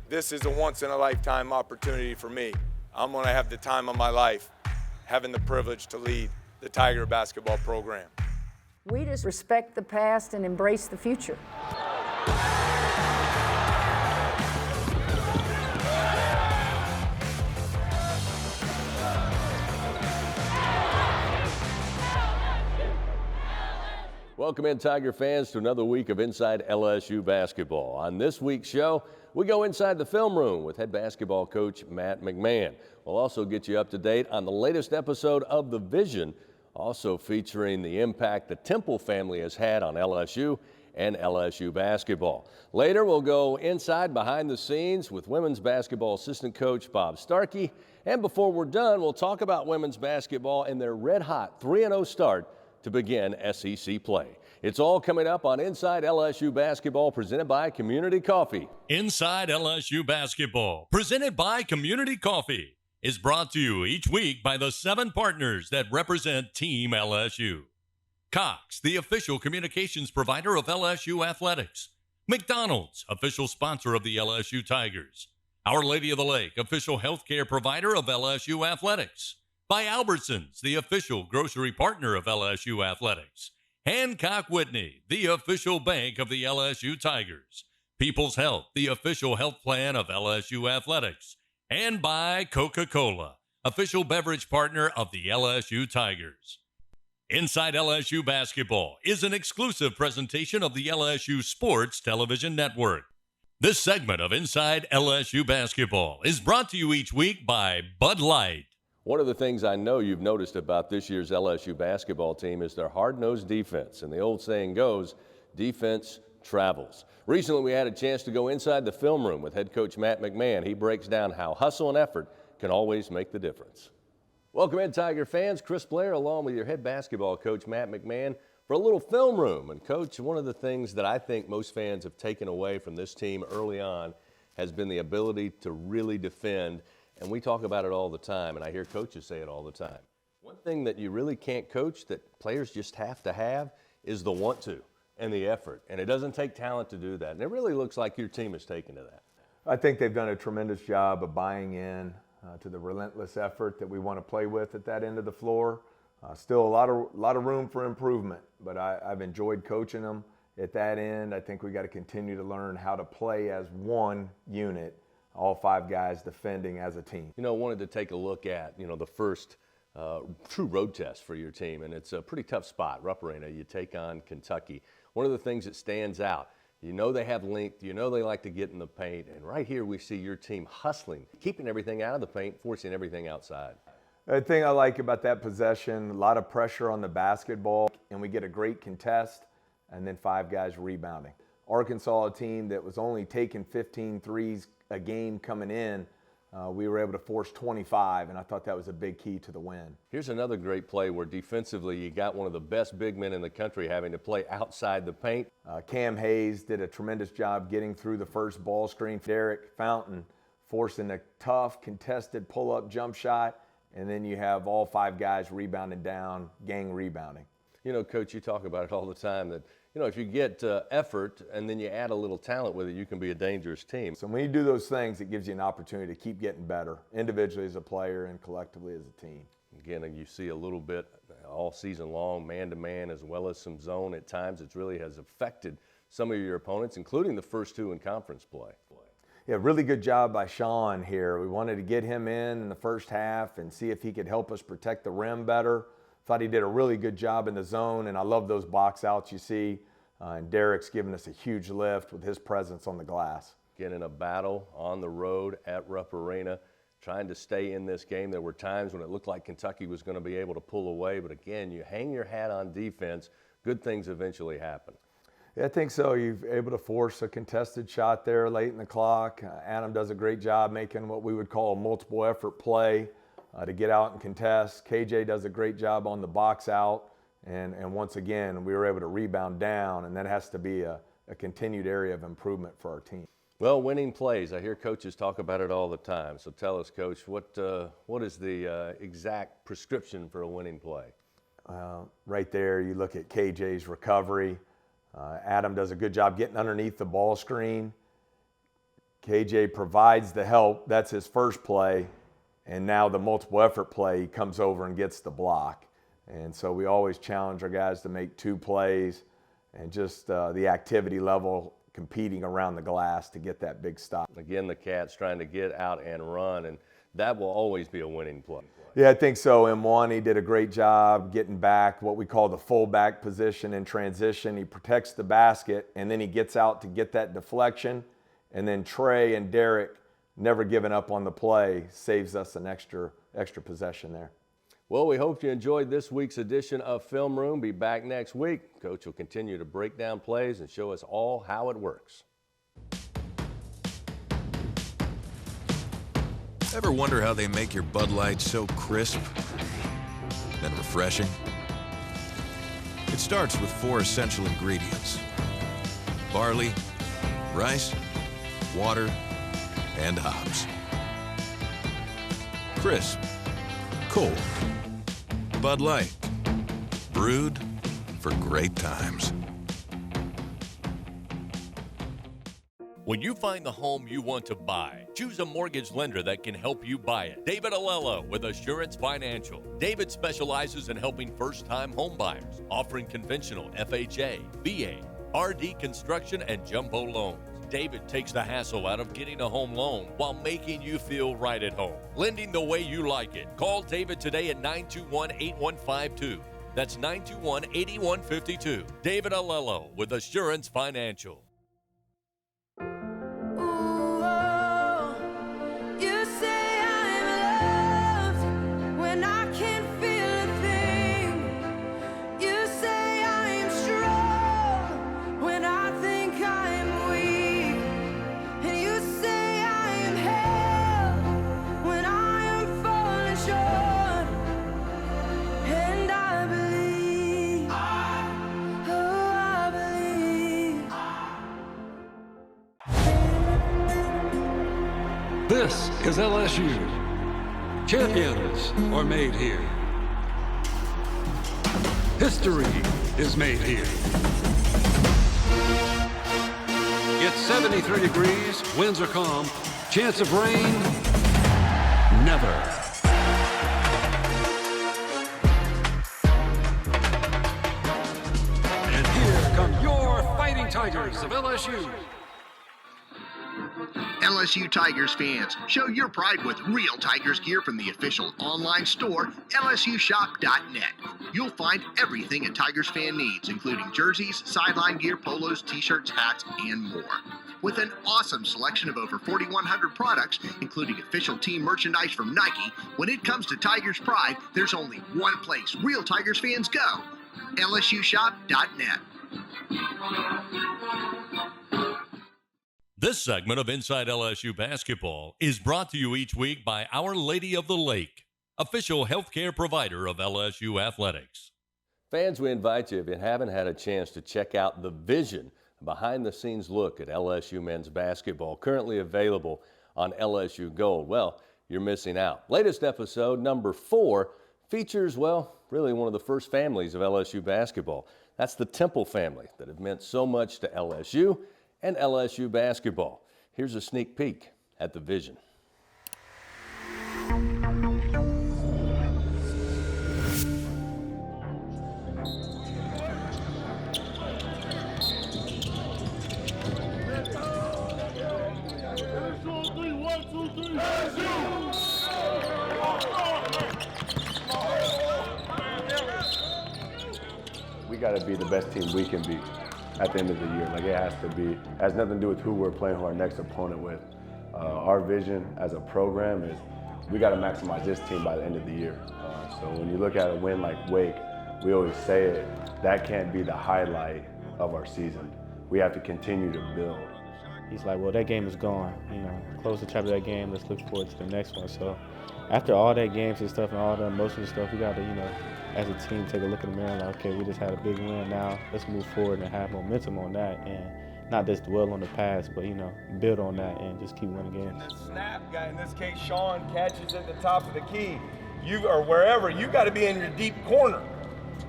This is a once-in-a-lifetime opportunity for me. I'm going to have the time of my life having the privilege to lead the Tiger basketball program. We just respect the past and embrace the future. Welcome in, Tiger fans, to another week of Inside LSU Basketball. On this week's show, we go inside the film room with head basketball coach Matt McMahon. We'll also get you up to date on the latest episode of The Vision, also featuring the impact the Temple family has had on LSU and LSU basketball. Later, we'll go inside behind the scenes with women's basketball assistant coach Bob Starkey. And before we're done, we'll talk about women's basketball and their red-hot 3-0 start to begin SEC play. It's all coming up on Inside LSU Basketball, presented by Community Coffee. Inside LSU Basketball, presented by Community Coffee, is brought to you each week by the 7 partners that represent Team LSU. Cox, the official communications provider of LSU Athletics. McDonald's, official sponsor of the LSU Tigers. Our Lady of the Lake, official healthcare provider of LSU Athletics. By Albertsons, the official grocery partner of LSU Athletics. Hancock Whitney, the official bank of the LSU Tigers. People's Health, the official health plan of LSU Athletics. And by Coca-Cola, official beverage partner of the LSU Tigers. Inside LSU Basketball is an exclusive presentation of the LSU Sports Television Network. This segment of Inside LSU Basketball is brought to you each week by Bud Light. One of the things I know you've noticed about this year's LSU basketball team is their hard-nosed defense. And the old saying goes, defense travels. Recently, we had a chance to go inside the film room with head coach Matt McMahon. He breaks down how hustle and effort can always make the difference. Welcome in, Tiger fans. Chris Blair along with your head basketball coach Matt McMahon for a little film room. And coach, one of the things that I think most fans have taken away from this team early on has been the ability to really defend. And we talk about it all the time, and I hear coaches say it all the time. One thing that you really can't coach that players just have to have is the want to and the effort. And it doesn't take talent to do that. And it really looks like your team has taken to that. I think they've done a tremendous job of buying in to the relentless effort that we want to play with at that end of the floor. Still a lot of room for improvement, but I've enjoyed coaching them at that end. I think we got to continue to learn how to play as one unit, all 5 guys defending as a team. You know, I wanted to take a look at, the first true road test for your team, and it's a pretty tough spot. Rupp Arena, you take on Kentucky. One of the things that stands out, they have length, they like to get in the paint, and right here we see your team hustling, keeping everything out of the paint, forcing everything outside. The thing I like about that possession, a lot of pressure on the basketball, and we get a great contest, and then 5 guys rebounding. Arkansas, a team that was only taking 15 threes a game coming in, we were able to force 25, and I thought that was a big key to the win. Here's another great play where defensively you got one of the best big men in the country having to play outside the paint. Cam Hayes did a tremendous job getting through the first ball screen. Derek Fountain forcing a tough, contested pull-up jump shot, and then you have all 5 guys rebounding down, gang rebounding. Coach, you talk about it all the time that, if you get effort and then you add a little talent with it, you can be a dangerous team. So when you do those things, it gives you an opportunity to keep getting better, individually as a player and collectively as a team. Again, you see a little bit all season long, man-to-man, as well as some zone. At times, it really has affected some of your opponents, including the first 2 in conference play. Yeah, really good job by Sean here. We wanted to get him in the first half and see if he could help us protect the rim better. Thought he did a really good job in the zone, and I love those box outs you see. And Derek's given us a huge lift with his presence on the glass. Getting a battle on the road at Rupp Arena, trying to stay in this game. There were times when it looked like Kentucky was going to be able to pull away, but again, you hang your hat on defense, good things eventually happen. Yeah, I think so. You're able to force a contested shot there late in the clock. Adam does a great job making what we would call a multiple effort play to get out and contest. KJ does a great job on the box out. And once again, we were able to rebound down, and that has to be a continued area of improvement for our team. Well, winning plays. I hear coaches talk about it all the time. So tell us, Coach, what is the exact prescription for a winning play? Right there, you look at KJ's recovery. Adam does a good job getting underneath the ball screen, KJ provides the help. That's his first play. And now the multiple effort play, he comes over and gets the block. And so we always challenge our guys to make 2 plays and just the activity level competing around the glass to get that big stop. Again, the Cats trying to get out and run, and that will always be a winning play. Yeah, I think so. Mwani did a great job getting back what we call the fullback position in transition. He protects the basket, and then he gets out to get that deflection. And then Trey and Derek, never giving up on the play, saves us an extra possession there. Well, we hope you enjoyed this week's edition of Film Room. Be back next week. Coach will continue to break down plays and show us all how it works. Ever wonder how they make your Bud Light so crisp and refreshing? It starts with 4 essential ingredients: barley, rice, water, and hops. Crisp, cold, Bud Light, brewed for great times. When you find the home you want to buy, choose a mortgage lender that can help you buy it. David Alello with Assurance Financial. David specializes in helping first-time home buyers, offering conventional FHA, VA, RD construction, and jumbo loans. David takes the hassle out of getting a home loan while making you feel right at home. Lending the way you like it. Call David today at 921-8152. That's 921-8152. David Alello with Assurance Financial. This is LSU. Champions are made here. History is made here. It's 73 degrees, winds are calm, chance of rain, never. And here come your Fighting Tigers of LSU. LSU Tigers fans, show your pride with real Tigers gear from the official online store, lsushop.net. You'll find everything a Tigers fan needs, including jerseys, sideline gear, polos, t-shirts, hats, and more. With an awesome selection of over 4,100 products, including official team merchandise from Nike, when it comes to Tigers pride, there's only one place real Tigers fans go, lsushop.net. This segment of Inside LSU Basketball is brought to you each week by Our Lady of the Lake, official healthcare provider of LSU athletics. Fans, we invite you, if you haven't had a chance to check out the vision, behind-the-scenes look at LSU men's basketball, currently available on LSU Gold. Well, you're missing out. Latest episode, number 4, features, well, really one of the first families of LSU basketball. That's the Temple family that have meant so much to LSU and LSU basketball. Here's a sneak peek at the vision. We got to be the best team we can be at the end of the year. Like, it has to be. It has nothing to do with who we're playing, who our next opponent with. Our vision as a program is we got to maximize this team by the end of the year. So when you look at a win like Wake, we always say it, that can't be the highlight of our season. We have to continue to build. He's like, well, that game is gone. You know, close the chapter of that game. Let's look forward to the next one. So after all that games and stuff and all the emotional stuff, we got to, you know, as a team, take a look in the mirror and like, okay, we just had a big win now. Let's move forward and have momentum on that and not just dwell on the past, but, you know, build on that and just keep winning games. The snap guy, in this case, Sean, catches at the top of the key. You or wherever, you got to be in your deep corner.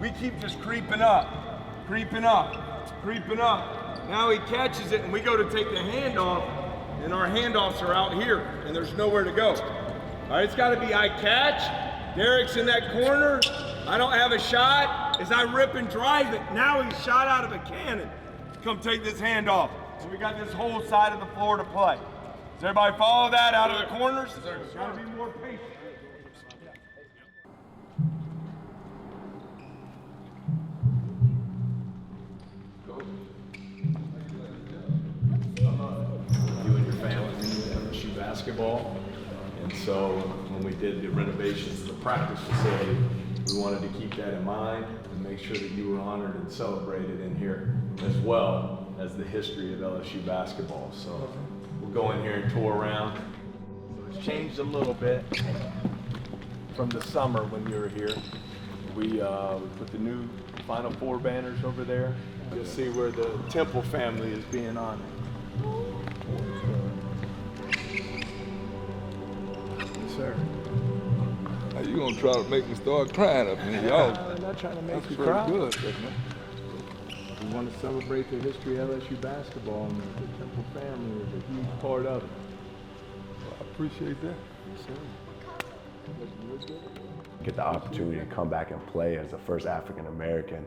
We keep just creeping up, creeping up, creeping up. Now he catches it, and we go to take the handoff, and our handoffs are out here, and there's nowhere to go. All right, it's got to be I catch. Derek's in that corner. I don't have a shot. As I rip and drive it, now he's shot out of a cannon. Come take this handoff. And we got this whole side of the floor to play. Does everybody follow that out of the corners? Got to be more patient. You and your family LSU basketball, and so when we did the renovations of the practice facility, we wanted to keep that in mind and make sure that you were honored and celebrated in here, as well as the history of LSU basketball. So we'll go in here and tour around. So it's changed a little bit from the summer when you were here. We put the new Final Four banners over there. You'll see where the Temple family is being honored. Yes, sir. Now you gonna try to make me start crying up here, y'all? I'm not trying to make That's you pretty cry. good. We want to celebrate the history of LSU basketball, and the Temple family is a huge part of it. I appreciate that. Yes, sir. Get the opportunity to come back and play as the first African American.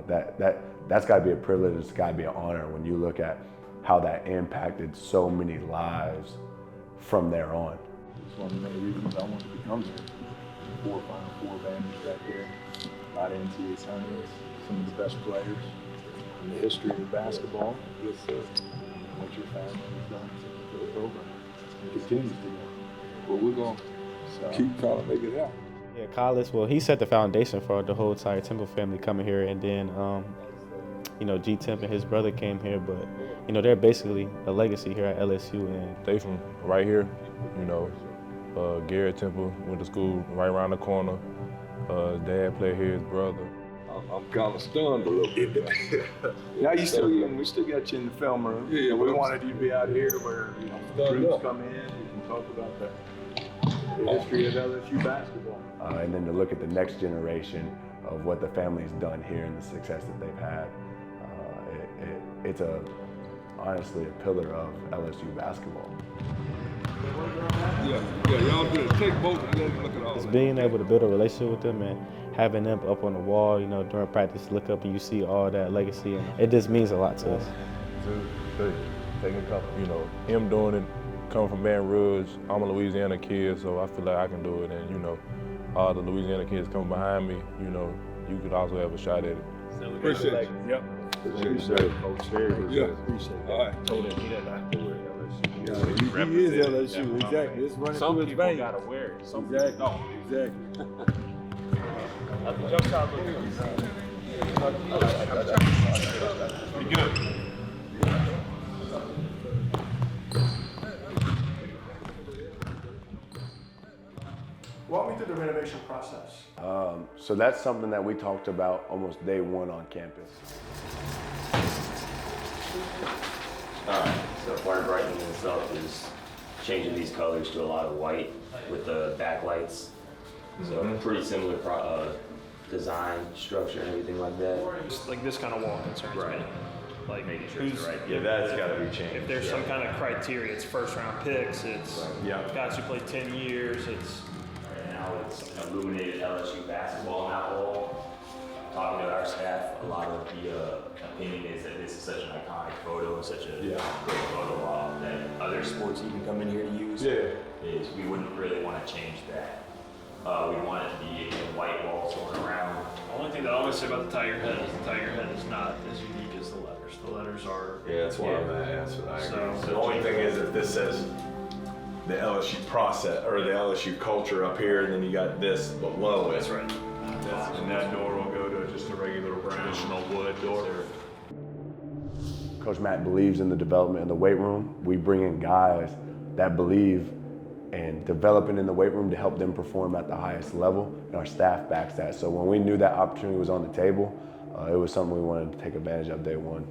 That's got to be a privilege. It's got to be an honor when you look at how that impacted so many lives from there on. It's one of the main reasons I wanted to become here. 4 Final Four banners back there, a lot of NCAA tournaments, some of the best players in the history of basketball. It's what your family has done for the program and continues to do. But we're going to keep trying to make it happen. Yeah, Collis, well, he set the foundation for the whole entire Temple family coming here, and then, you know, G. Temp and his brother came here, but, you know, they're basically a legacy here at LSU. And they from right here, you know. Garrett Temple went to school right around the corner. His dad played here, his brother. I'm kind of stunned a little bit. Now we still got you in the film room. Yeah, we but wanted you to be out here where groups come in. We can talk about the history of LSU basketball. And then to look at the next generation of what the family's done here and the success that they've had, it's honestly a pillar of LSU basketball. Yeah, y'all do take both and then look at all just that. being able to build a relationship with them and having them up on the wall, you know, during practice, look up and you see all that legacy, and it just means a lot to us. Take a couple, you know, him doing it, coming from Baton Rouge. I'm a Louisiana kid, so I feel like I can do it, and you know, all the Louisiana kids coming behind me, you know, you could also have a shot at it. Appreciate it. Yep. Appreciate it. Yeah. Appreciate it. All right. Told him he doesn't have to wear LSU. Yeah, he is LSU, exactly. It's running Some through his people veins. gotta wear it. Some Exactly. people don't. Exactly. Jump shot looking pretty good. Walk me through the renovation process. So that's something that we talked about almost day one on campus. So part of brightening this up is changing these colors to a lot of white with the backlights. So pretty similar design, structure, and everything like that. Just like this kind of wall concerns me. Like Making sure it's the right. Yeah, that's got to be changed. if there's some kind of criteria, it's first round picks, it's guys who play 10 years, it's Right now it's illuminated LSU basketball on that wall. Talking to our staff, a lot of the opinion is that this is such an iconic photo and such a great photo op that other sports even come in here to use. Is we wouldn't really want to change that. We want it to be a white wall going around. the only thing that I always say about the Tiger Head is the Tiger Head is not as unique as the letters. The letters are That's why that's what I agree. So- The only thing is if this says the LSU process or the LSU culture up here, and then you got this below it. That's right. And that door will go to just a regular traditional wood door. Coach Matt believes in the development in the weight room. We bring in guys that believe in developing in the weight room to help them perform at the highest level, and our staff backs that. So when we knew that opportunity was on the table, it was something we wanted to take advantage of day one.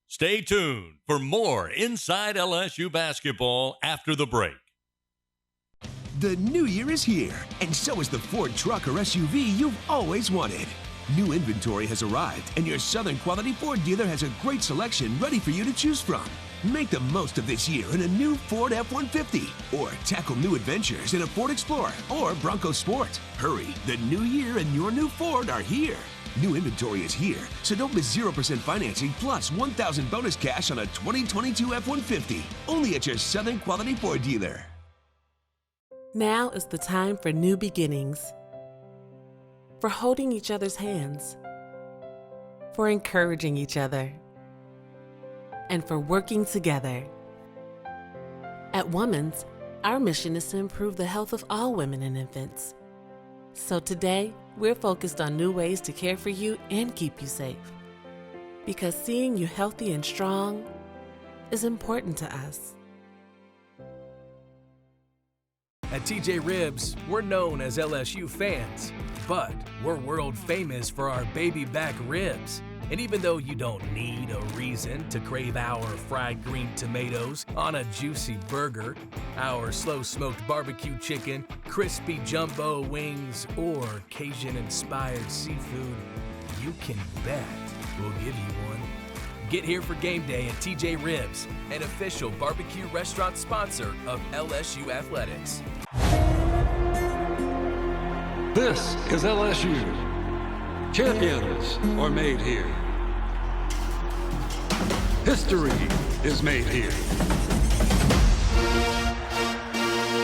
Stay tuned for more Inside LSU Basketball after the break. The new year is here, and so is the Ford truck or SUV you've always wanted. New inventory has arrived, and your Southern Quality Ford dealer has a great selection ready for you to choose from. Make the most of this year in a new Ford F-150, or tackle new adventures in a Ford Explorer or Bronco Sport. Hurry, the new year and your new Ford are here. New inventory is here, so don't miss 0% financing plus $1,000 bonus cash on a 2022 F-150. Only at your Southern Quality Ford dealer. Now is the time for new beginnings. For holding each other's hands. For encouraging each other. And for working together. At Women's, our mission is to improve the health of all women and infants. So today, we're focused on new ways to care for you and keep you safe. Because seeing you healthy and strong is important to us. At TJ Ribs, we're known as LSU fans, but we're world famous for our baby back ribs. And even though you don't need a reason to crave our fried green tomatoes on a juicy burger, our slow-smoked barbecue chicken, crispy jumbo wings, or Cajun-inspired seafood, you can bet we'll give you one. Get here for game day at TJ Ribs, an official barbecue restaurant sponsor of LSU Athletics. This is LSU. Champions are made here. History is made here.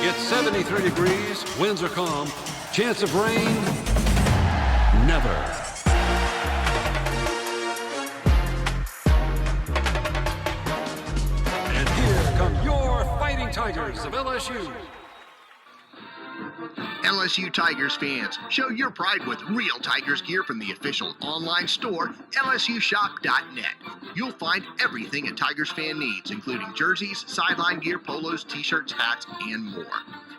It's 73 degrees, winds are calm, chance of rain, never. And here come your Fighting Tigers of LSU. LSU Tigers fans, show your pride with real Tigers gear from the official online store, lsushop.net. You'll find everything a Tigers fan needs, including jerseys, sideline gear, polos, t-shirts, hats, and more.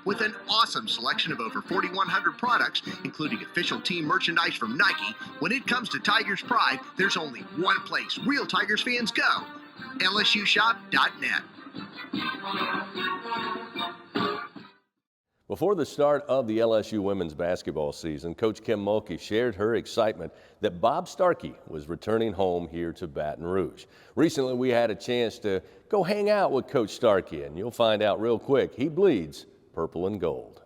With an awesome selection of over 4,100 products, including official team merchandise from Nike, when it comes to Tigers pride, there's only one place real Tigers fans go, lsushop.net. Before the start of the LSU women's basketball season, Coach Kim Mulkey shared her excitement that Bob Starkey was returning home here to Baton Rouge. Recently, we had a chance to go hang out with Coach Starkey, and you'll find out real quick, he bleeds purple and gold.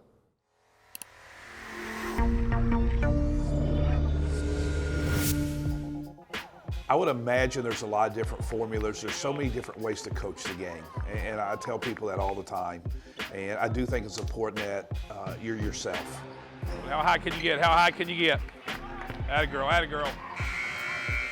I would imagine there's a lot of different formulas. There's so many different ways to coach the game. And I tell people that all the time. And I do think it's important that you're yourself. How high can you get? How high can you get? Atta girl, atta girl.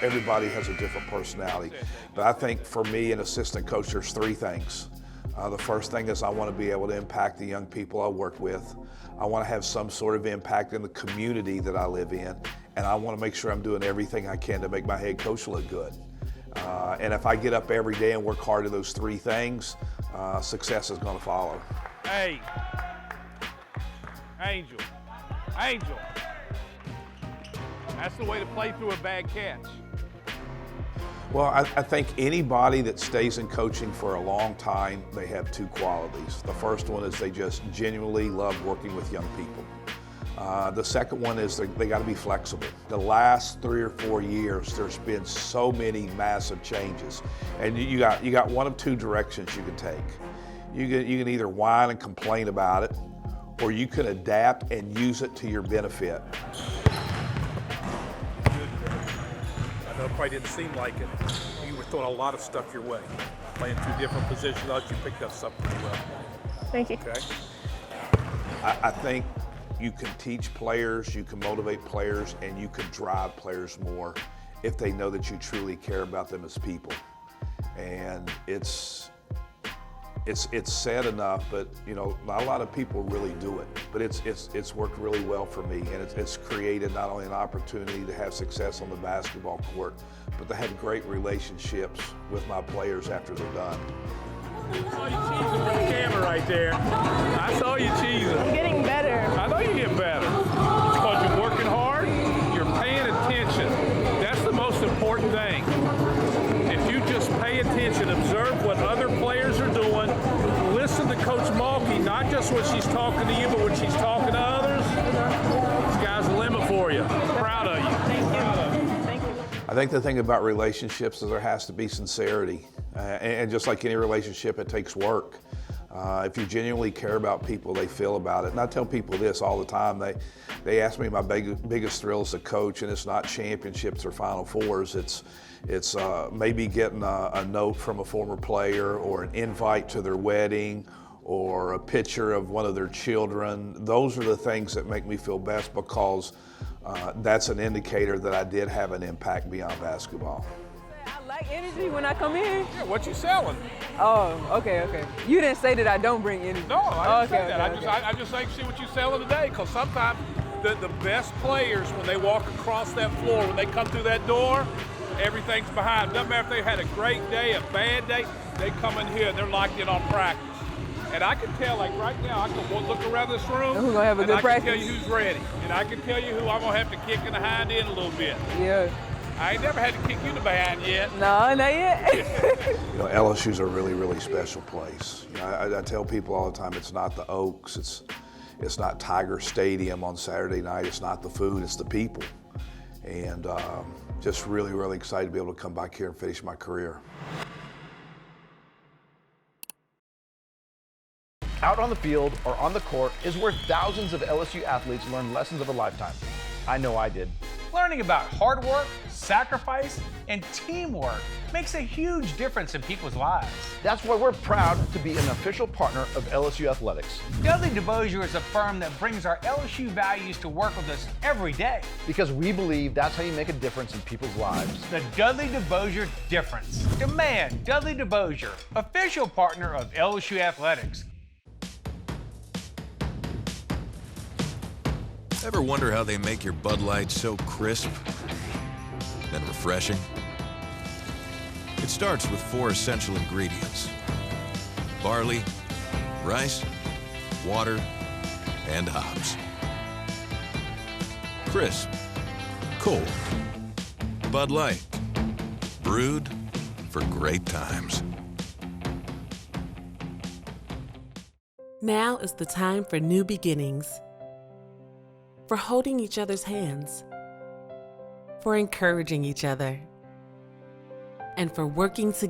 Everybody has a different personality. But I think for me, an assistant coach, there's three things. The first thing is I want to be able to impact the young people I work with. I want to have some sort of impact in the community that I live in. And I want to make sure I'm doing everything I can to make my head coach look good. And if I get up every day and work hard at those three things, success is going to follow. Hey, Angel, Angel. That's the way to play through a bad catch. Well, I think anybody that stays in coaching for a long time, they have two qualities. The first one is they just genuinely love working with young people. The second one is they got to be flexible. The last 3 or 4 years, there's been so many massive changes, and you got one of two directions you can take. You can either whine and complain about it, or you can adapt and use it to your benefit. I know it probably didn't seem like it. You were throwing a lot of stuff your way. Playing two different positions, I thought you picked up something pretty well. Thank you. Okay. I think you can teach players, you can motivate players, and you can drive players more if they know that you truly care about them as people. And it's sad enough, but not a lot of people really do it. But it's worked really well for me, and it's created not only an opportunity to have success on the basketball court, but to have great relationships with my players after they're done. I saw you cheesing for the camera right there. I saw you cheesing. I'm getting better. I know you get better. It's because you're working hard, you're paying attention. That's the most important thing. If you just pay think the thing about relationships is there has to be sincerity. And just like any relationship, it takes work. If you genuinely care about people, they feel about it. And I tell people this all the time. They ask me my biggest thrill as a coach, and it's not championships or Final Fours. It's maybe getting a note from a former player or an invite to their wedding or a picture of one of their children. Those are the things that make me feel best, because that's an indicator that I did have an impact beyond basketball. I like energy when I come in. Yeah, what you selling? Oh, okay. You didn't say that I don't bring energy. No, I didn't say that. Okay. I just like to see what you're selling today, because sometimes the best players, when they walk across that floor, when they come through that door, everything's behind them. Doesn't matter if they had a great day, a bad day, they come in here and they're locked in on practice. And I can tell, like right now, I can look around this room, Who's gonna have a and good I practice? can tell you who's ready. And I can tell you who I'm gonna have to kick in the hind end a little bit. Yeah. I ain't never had to kick you in the behind yet. No, not yet. You know, LSU's a really, really special place. You know, I tell people all the time, it's not the Oaks, it's not Tiger Stadium on Saturday night, it's not the food, it's the people. And just really, really excited to be able to come back here and finish my career. Out on the field or on the court is where thousands of LSU athletes learn lessons of a lifetime. I know I did. Learning about hard work, sacrifice, and teamwork makes a huge difference in people's lives. That's why we're proud to be an official partner of LSU Athletics. Dudley DeBosier is a firm that brings our LSU values to work with us every day. Because we believe that's how you make a difference in people's lives. The Dudley DeBosier difference. Demand Dudley DeBosier, official partner of LSU Athletics. Ever wonder how they make your Bud Light so crisp, then refreshing? It starts with 4 essential ingredients: barley, rice, water, and hops. Crisp, cold, Bud Light, brewed for great times. Now is the time for new beginnings. For holding each other's hands, for encouraging each other, and for working together